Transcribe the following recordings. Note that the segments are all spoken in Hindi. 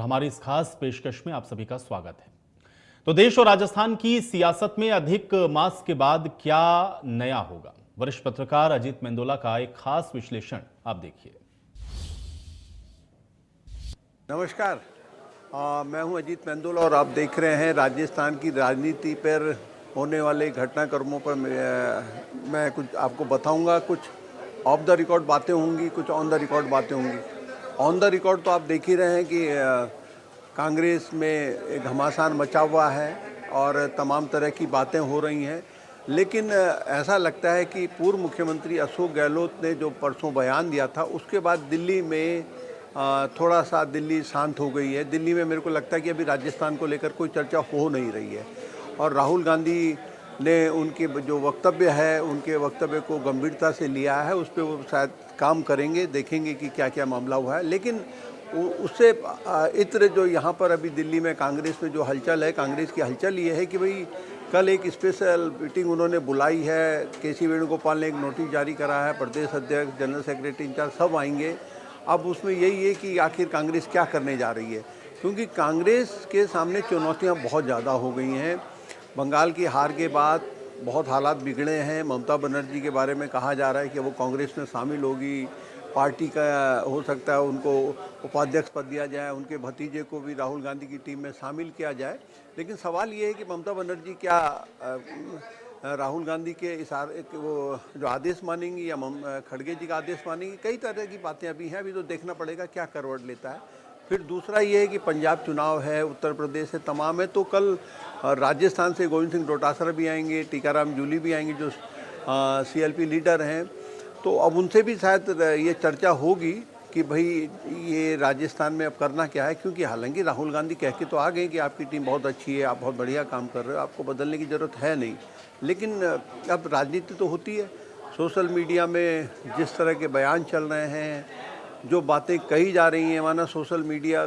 हमारी इस खास पेशकश में आप सभी का स्वागत है। तो देश और राजस्थान की सियासत में अधिक मास के बाद क्या नया होगा, वरिष्ठ पत्रकार अजीत मेंदोला का एक खास विश्लेषण आप देखिए। नमस्कार, मैं हूं अजीत मेंदोला और आप देख रहे हैं राजस्थान की राजनीति पर होने वाले घटनाक्रमों पर मैं कुछ आपको बताऊंगा। कुछ ऑफ द रिकॉर्ड बातें होंगी, कुछ ऑन द रिकॉर्ड बातें होंगी। ऑन द रिकॉर्ड तो आप देख ही रहे हैं कि कांग्रेस में एक घमासान मचा हुआ है और तमाम तरह की बातें हो रही हैं, लेकिन ऐसा लगता है कि पूर्व मुख्यमंत्री अशोक गहलोत ने जो परसों बयान दिया था उसके बाद दिल्ली में थोड़ा सा दिल्ली शांत हो गई है। दिल्ली में मेरे को लगता है कि अभी राजस्थान को लेकर कोई चर्चा हो नहीं रही है और राहुल गांधी ने उनके जो वक्तव्य है उनके वक्तव्य को गंभीरता से लिया है। उस पर वो शायद काम करेंगे, देखेंगे कि क्या क्या मामला हुआ है। लेकिन उससे इत्र जो यहाँ पर अभी दिल्ली में कांग्रेस में जो हलचल है, कांग्रेस की हलचल ये है कि भाई कल एक स्पेशल मीटिंग उन्होंने बुलाई है। केसी वेणुगोपाल ने एक नोटिस जारी करा है, प्रदेश अध्यक्ष, जनरल सेक्रेटरी इंचार्ज सब आएंगे। अब उसमें यही है कि आखिर कांग्रेस क्या करने जा रही है, क्योंकि कांग्रेस के सामने चुनौतियां बहुत ज़्यादा हो गई हैं। बंगाल की हार के बाद बहुत हालात बिगड़े हैं। ममता बनर्जी के बारे में कहा जा रहा है कि वो कांग्रेस में शामिल होगी, पार्टी का हो सकता है उनको उपाध्यक्ष पद दिया जाए, उनके भतीजे को भी राहुल गांधी की टीम में शामिल किया जाए। लेकिन सवाल ये है कि ममता बनर्जी क्या राहुल गांधी के इशारे वो जो आदेश मानेंगी या खड़गे जी का आदेश मानेंगी। कई तरह की बातें अभी हैं, अभी तो देखना पड़ेगा क्या करवट लेता है। फिर दूसरा ये है कि पंजाब चुनाव है, उत्तर प्रदेश है, तमाम है। तो कल राजस्थान से गोविंद सिंह डोटासरा भी आएंगे, टीकाराम जूली भी आएंगे जो CLP लीडर हैं। तो अब उनसे भी शायद ये चर्चा होगी कि भाई ये राजस्थान में अब करना क्या है, क्योंकि हालांकि राहुल गांधी कह के तो आ गए कि आपकी टीम बहुत अच्छी है, आप बहुत बढ़िया काम कर रहे हो, आपको बदलने की ज़रूरत है नहीं। लेकिन अब राजनीति तो होती है। सोशल मीडिया में जिस तरह के बयान चल रहे हैं, जो बातें कही जा रही हैं, माना सोशल मीडिया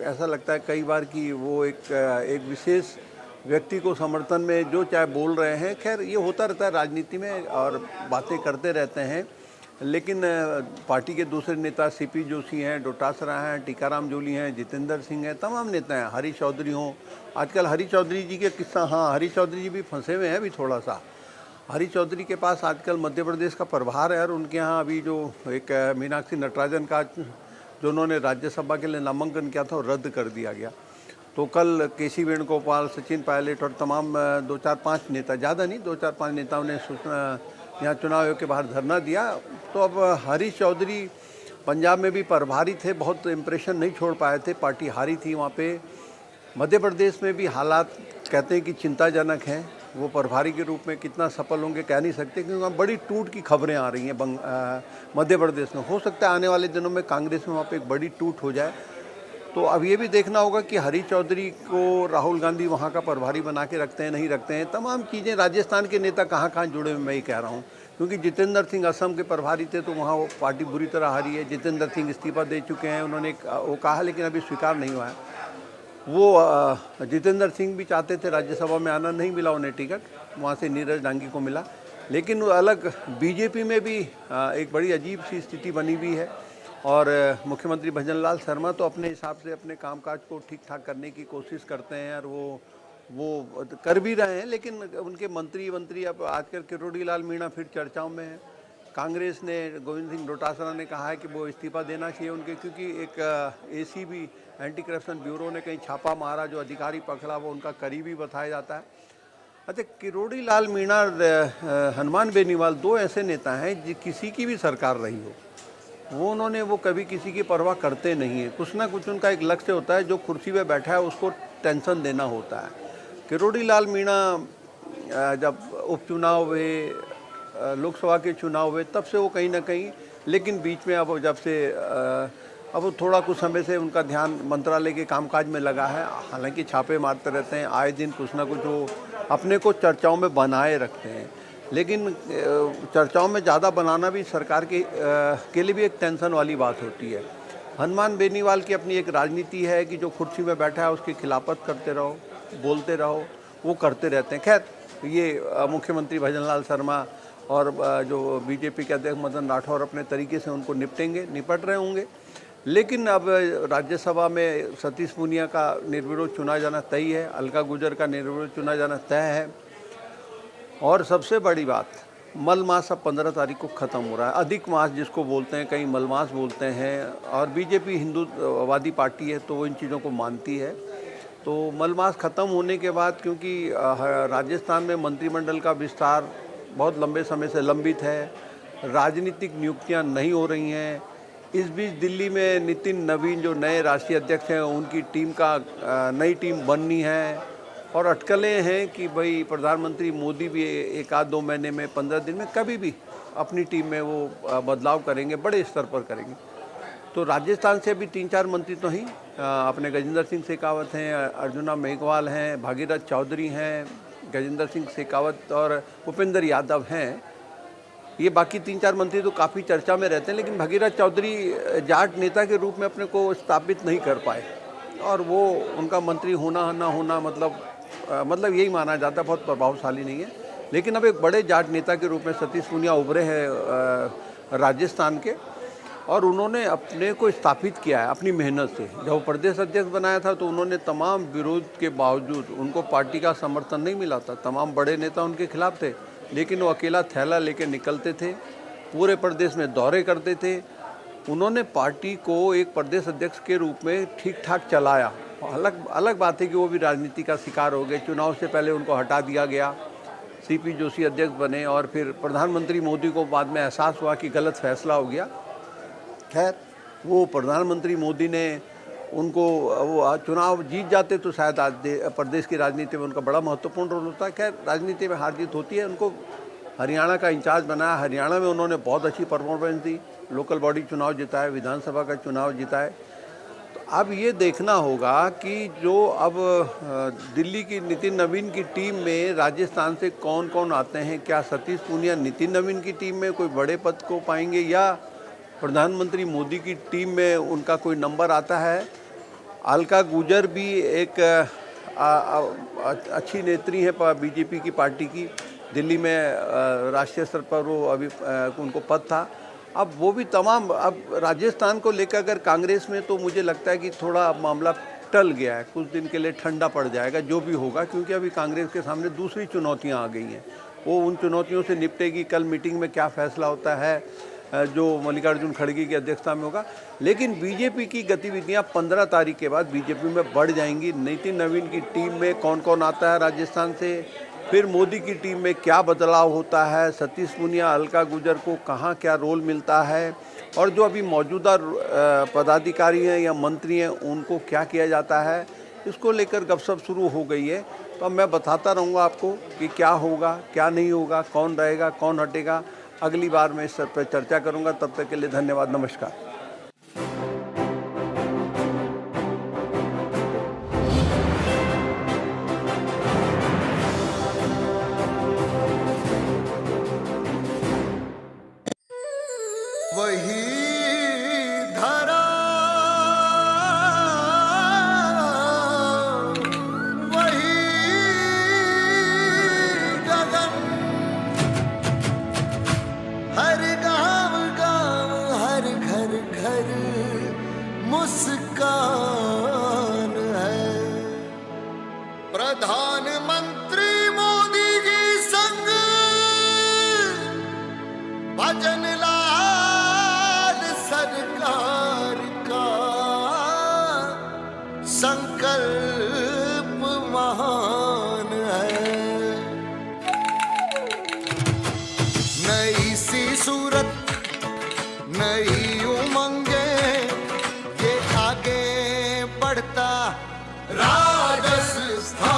ऐसा लगता है कई बार कि वो एक विशेष व्यक्ति को समर्थन में जो चाहे बोल रहे हैं। खैर ये होता रहता है राजनीति में और बातें करते रहते हैं। लेकिन पार्टी के दूसरे नेता CP जोशी हैं, डोटासरा हैं, टीकाराम जूली हैं, जितेंद्र सिंह हैं, तमाम नेता हैं, हरीश चौधरी हों। आजकल हरीश चौधरी जी के किस्सा, हाँ हरीश चौधरी जी भी फंसे हुए हैं अभी थोड़ा सा। हरीश चौधरी के पास आजकल मध्य प्रदेश का प्रभार है और उनके यहाँ अभी जो एक मीनाक्षी नटराजन का जो उन्होंने राज्यसभा के लिए नामांकन किया था वो रद्द कर दिया गया। तो कल केसी वेणुगोपाल, सचिन पायलट और तमाम 2-4-5 नेता, ज़्यादा नहीं 2-4-5 नेताओं ने यहाँ चुनाव आयोग के बाहर धरना दिया। तो अब हरीश चौधरी पंजाब में भी प्रभारी थे, बहुत इम्प्रेशन नहीं छोड़ पाए थे, पार्टी हारी थी वहाँ पे। मध्य प्रदेश में भी हालात कहते हैं कि चिंताजनक हैं। वो प्रभारी के रूप में कितना सफल होंगे कह नहीं सकते, क्योंकि वहाँ बड़ी टूट की खबरें आ रही हैं मध्य प्रदेश में। हो सकता है आने वाले दिनों में कांग्रेस में वहाँ पे एक बड़ी टूट हो जाए। तो अब ये भी देखना होगा कि हरीश चौधरी को राहुल गांधी वहाँ का प्रभारी बना के रखते हैं, नहीं रखते हैं। तमाम चीज़ें, राजस्थान के नेता कहाँ कहाँ जुड़े हुए मैं ही कह रहा हूँ, क्योंकि जितेंद्र सिंह असम के प्रभारी थे तो वहाँ वो पार्टी बुरी तरह हारी है। जितेंद्र सिंह इस्तीफा दे चुके हैं, उन्होंने वो कहा लेकिन अभी स्वीकार नहीं हुआ है। वो जितेंद्र सिंह भी चाहते थे राज्यसभा में आना, नहीं मिला उन्हें टिकट, वहाँ से नीरज डांगी को मिला। लेकिन अलग BJP में भी एक बड़ी अजीब सी स्थिति बनी हुई है और मुख्यमंत्री भजनलाल शर्मा तो अपने हिसाब से अपने कामकाज को ठीक ठाक करने की कोशिश करते हैं और वो कर भी रहे हैं। लेकिन उनके मंत्री अब आजकल किरोड़ी लाल मीणा फिर चर्चाओं में है। कांग्रेस ने, गोविंद सिंह डोटासरा ने कहा है कि वो इस्तीफा देना चाहिए उनके, क्योंकि एक ACB एंटी करप्शन ब्यूरो ने कहीं छापा मारा, जो अधिकारी पकड़ा वो उनका करीबी बताया जाता है। अच्छा, किरोड़ी लाल मीणा, हनुमान बेनीवाल, 2 ऐसे नेता हैं जो किसी की भी सरकार रही हो वो कभी किसी की परवाह करते नहीं है। कुछ ना कुछ उनका एक लक्ष्य होता है, जो कुर्सी पे बैठा है उसको टेंशन देना होता है। किरोड़ी लाल मीणा जब उपचुनाव हुए, लोकसभा के चुनाव हुए, तब से वो कहीं ना कहीं, लेकिन बीच में अब जब से अब थोड़ा कुछ समय से उनका ध्यान मंत्रालय के कामकाज में लगा है। हालांकि छापे मारते रहते हैं, आए दिन कुछ ना कुछ वो अपने को चर्चाओं में बनाए रखते हैं। लेकिन चर्चाओं में ज़्यादा बनाना भी सरकार के लिए भी एक टेंशन वाली बात होती है। हनुमान बेनीवाल की अपनी एक राजनीति है कि जो कुर्सी में बैठा है उसकी खिलाफत करते रहो, बोलते रहो, वो करते रहते हैं। खैर ये मुख्यमंत्री भजनलाल शर्मा और जो BJP के अध्यक्ष मदन राठौर अपने तरीके से उनको निपट रहे होंगे। लेकिन अब राज्यसभा में सतीश पूनिया का निर्विरोध चुना जाना तय है, अलका गुजर का निर्विरोध चुना जाना तय है। और सबसे बड़ी बात, मल मास अब 15 तारीख को ख़त्म हो रहा है। अधिक मास जिसको बोलते हैं, कहीं मल मास बोलते हैं, और बीजेपी हिंदूवादी पार्टी है तो वो इन चीज़ों को मानती है। तो मल मास ख़त्म होने के बाद, क्योंकि राजस्थान में मंत्रिमंडल का विस्तार बहुत लंबे समय से लंबित है, राजनीतिक नियुक्तियां नहीं हो रही हैं। इस बीच दिल्ली में नितिन नवीन जो नए राष्ट्रीय अध्यक्ष हैं, उनकी टीम का नई टीम बननी है, और अटकलें हैं कि भाई प्रधानमंत्री मोदी भी एक आध 2 महीने में, 15 दिन में कभी भी अपनी टीम में वो बदलाव करेंगे, बड़े स्तर पर करेंगे। तो राजस्थान से भी 3-4 मंत्री तो ही अपने गजेंद्र सिंह शेखावत हैं, अर्जुना मेघवाल हैं, भागीरथ चौधरी हैं, गजेंद्र सिंह शेखावत और भूपेंद्र यादव हैं। ये बाकी 3-4 मंत्री तो काफ़ी चर्चा में रहते हैं, लेकिन भागीरथ चौधरी जाट नेता के रूप में अपने को स्थापित नहीं कर पाए, और वो उनका मंत्री होना ना होना मतलब यही माना जाता है, बहुत प्रभावशाली नहीं है। लेकिन अब एक बड़े जाट नेता के रूप में सतीश पूनिया उभरे हैं राजस्थान के, और उन्होंने अपने को स्थापित किया है अपनी मेहनत से। जब वो प्रदेश अध्यक्ष बनाया था तो उन्होंने तमाम विरोध के बावजूद, उनको पार्टी का समर्थन नहीं मिला था, तमाम बड़े नेता उनके खिलाफ थे, लेकिन वो अकेला थैला लेके निकलते थे, पूरे प्रदेश में दौरे करते थे। उन्होंने पार्टी को एक प्रदेश अध्यक्ष के रूप में ठीक ठाक चलाया। अलग बात है कि वो भी राजनीति का शिकार हो गए। चुनाव से पहले उनको हटा दिया गया, सीपी जोशी अध्यक्ष बने, और फिर प्रधानमंत्री मोदी को बाद में एहसास हुआ कि गलत फैसला हो गया। खैर, वो प्रधानमंत्री मोदी ने उनको, वो चुनाव जीत जाते तो शायद आज प्रदेश की राजनीति में उनका बड़ा महत्वपूर्ण रोल होता है। खैर, राजनीति में हार जीत होती है। उनको हरियाणा का इंचार्ज बनाया, हरियाणा में उन्होंने बहुत अच्छी परफॉर्मेंस दी, लोकल बॉडी चुनाव जिताए, विधानसभा का चुनाव जिताए। तो अब ये देखना होगा कि जो अब दिल्ली की नितिन नवीन की टीम में राजस्थान से कौन कौन आते हैं, क्या सतीश पूनिया नितिन नवीन की टीम में कोई बड़े पद को पाएंगे, या प्रधानमंत्री मोदी की टीम में उनका कोई नंबर आता है। अलका गुजर भी एक अच्छी नेत्री है बीजेपी की पार्टी की, दिल्ली में राष्ट्रीय स्तर पर वो अभी उनको पद था। अब वो भी तमाम, अब राजस्थान को लेकर अगर कांग्रेस में, तो मुझे लगता है कि थोड़ा मामला टल गया है, कुछ दिन के लिए ठंडा पड़ जाएगा जो भी होगा, क्योंकि अभी कांग्रेस के सामने दूसरी चुनौतियां आ गई हैं। वो उन चुनौतियों से निपटेगी। कल मीटिंग में क्या फैसला होता है जो मल्लिकार्जुन खड़गे की अध्यक्षता में होगा। लेकिन बीजेपी की गतिविधियां 15 तारीख के बाद बीजेपी में बढ़ जाएंगी। नितिन नवीन की टीम में कौन कौन आता है राजस्थान से, फिर मोदी की टीम में क्या बदलाव होता है, सतीश पूनिया, अलका गुजर को कहाँ क्या रोल मिलता है, और जो अभी मौजूदा पदाधिकारी हैं या मंत्री हैं उनको क्या किया जाता है, इसको लेकर गपशप शुरू हो गई है। तो अब मैं बताता रहूँगा आपको कि क्या होगा, क्या नहीं होगा, कौन रहेगा, कौन हटेगा। अगली बार मैं इस पर चर्चा करूँगा। तब तक के लिए धन्यवाद, नमस्कार। वही धरा, वही गगन, हर गाँव गाँव, हर घर घर मुस्कान है। प्रधानमंत्री मोदी जी संग भजन सरकार का संकल्प महान है। नई सी सूरत, नई उमंगे, ये आगे बढ़ता राजस्थान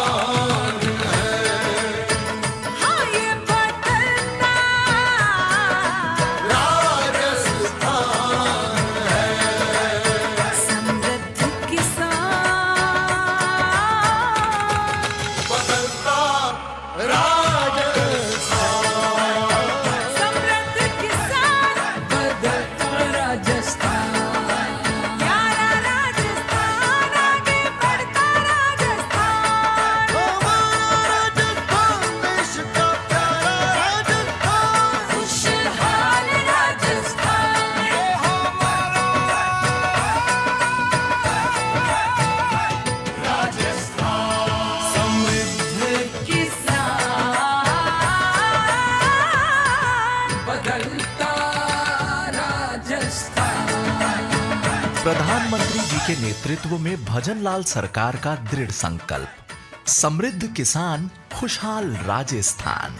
के नेतृत्व में भजनलाल सरकार का दृढ़ संकल्प, समृद्ध किसान, खुशहाल राजस्थान।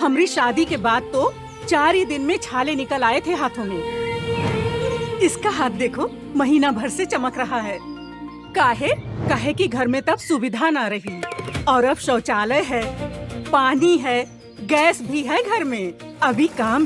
हमारी शादी के बाद तो 4 ही दिन में छाले निकल आए थे हाथों में। इसका हाथ देखो, महीना भर से चमक रहा है। काहे कि घर में तब सुविधा ना रही, और अब शौचालय है, पानी है, गैस भी है घर में। अभी काम